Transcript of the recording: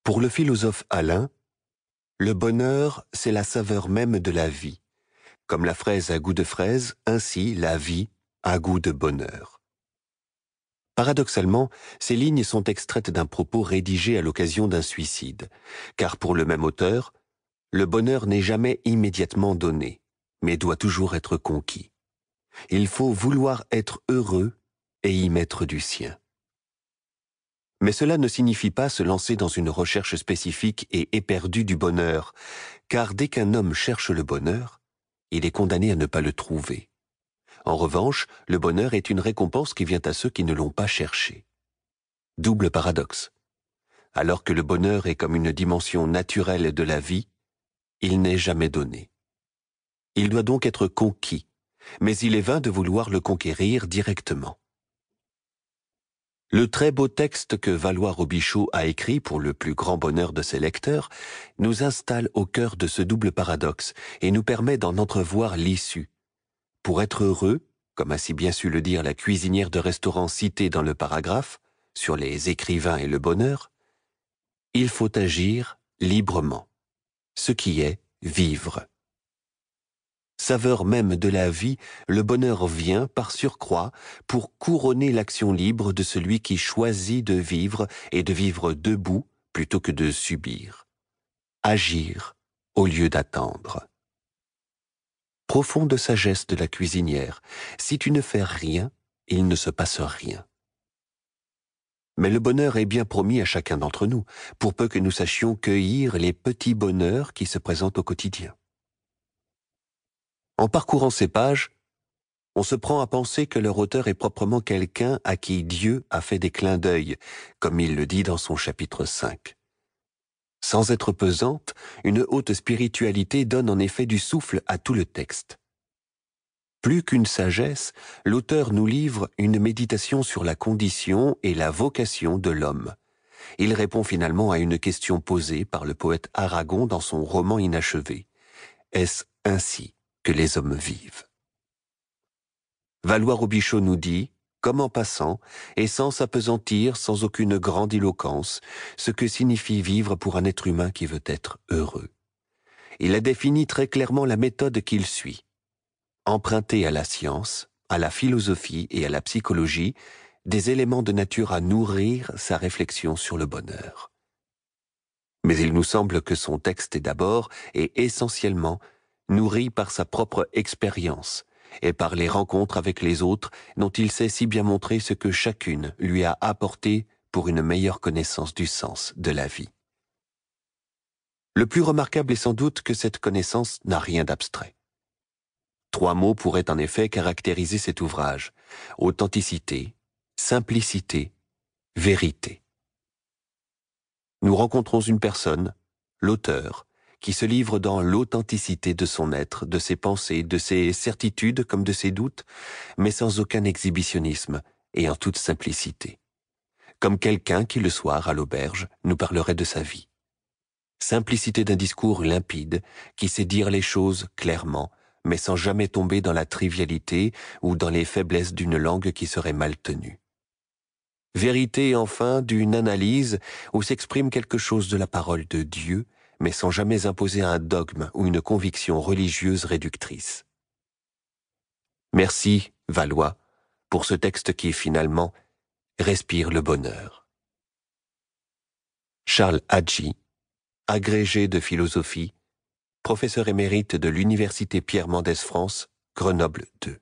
Pour le philosophe Alain, le bonheur, c'est la saveur même de la vie. Comme la fraise a goût de fraise, ainsi la vie a goût de bonheur. Paradoxalement, ces lignes sont extraites d'un propos rédigé à l'occasion d'un suicide, car pour le même auteur, le bonheur n'est jamais immédiatement donné, mais doit toujours être conquis. Il faut vouloir être heureux et y mettre du sien. Mais cela ne signifie pas se lancer dans une recherche spécifique et éperdue du bonheur, car dès qu'un homme cherche le bonheur, il est condamné à ne pas le trouver. En revanche, le bonheur est une récompense qui vient à ceux qui ne l'ont pas cherché. Double paradoxe. Alors que le bonheur est comme une dimension naturelle de la vie, il n'est jamais donné. Il doit donc être conquis, mais il est vain de vouloir le conquérir directement. Le très beau texte que Valois-Robichaud a écrit pour le plus grand bonheur de ses lecteurs nous installe au cœur de ce double paradoxe et nous permet d'en entrevoir l'issue. Pour être heureux, comme a si bien su le dire la cuisinière de restaurant citée dans le paragraphe, sur les écrivains et le bonheur, il faut agir librement, ce qui est vivre. Saveur même de la vie, le bonheur vient, par surcroît, pour couronner l'action libre de celui qui choisit de vivre et de vivre debout plutôt que de subir. Agir au lieu d'attendre. Profonde sagesse de la cuisinière, si tu ne fais rien, il ne se passe rien. Mais le bonheur est bien promis à chacun d'entre nous, pour peu que nous sachions cueillir les petits bonheurs qui se présentent au quotidien. En parcourant ces pages, on se prend à penser que leur auteur est proprement quelqu'un à qui Dieu a fait des clins d'œil, comme il le dit dans son chapitre 5. Sans être pesante, une haute spiritualité donne en effet du souffle à tout le texte. Plus qu'une sagesse, l'auteur nous livre une méditation sur la condition et la vocation de l'homme. Il répond finalement à une question posée par le poète Aragon dans son roman inachevé. Est-ce ainsi que les hommes vivent? Valois-Robichaud nous dit, comme en passant, et sans s'appesantir, sans aucune grandiloquence, ce que signifie vivre pour un être humain qui veut être heureux. Il a défini très clairement la méthode qu'il suit. Emprunter à la science, à la philosophie et à la psychologie des éléments de nature à nourrir sa réflexion sur le bonheur. Mais il nous semble que son texte est d'abord et essentiellement nourri par sa propre expérience et par les rencontres avec les autres dont il sait si bien montrer ce que chacune lui a apporté pour une meilleure connaissance du sens de la vie. Le plus remarquable est sans doute que cette connaissance n'a rien d'abstrait. 3 mots pourraient en effet caractériser cet ouvrage: authenticité, simplicité, vérité. Nous rencontrons une personne, l'auteur, qui se livre dans l'authenticité de son être, de ses pensées, de ses certitudes comme de ses doutes, mais sans aucun exhibitionnisme et en toute simplicité. Comme quelqu'un qui, le soir, à l'auberge, nous parlerait de sa vie. Simplicité d'un discours limpide, qui sait dire les choses clairement, mais sans jamais tomber dans la trivialité ou dans les faiblesses d'une langue qui serait mal tenue. Vérité, enfin, d'une analyse où s'exprime quelque chose de la parole de Dieu, mais sans jamais imposer un dogme ou une conviction religieuse réductrice. Merci, Valois, pour ce texte qui, finalement, respire le bonheur. Charles Hadji, agrégé de philosophie, professeur émérite de l'Université Pierre Mendès France, Grenoble 2.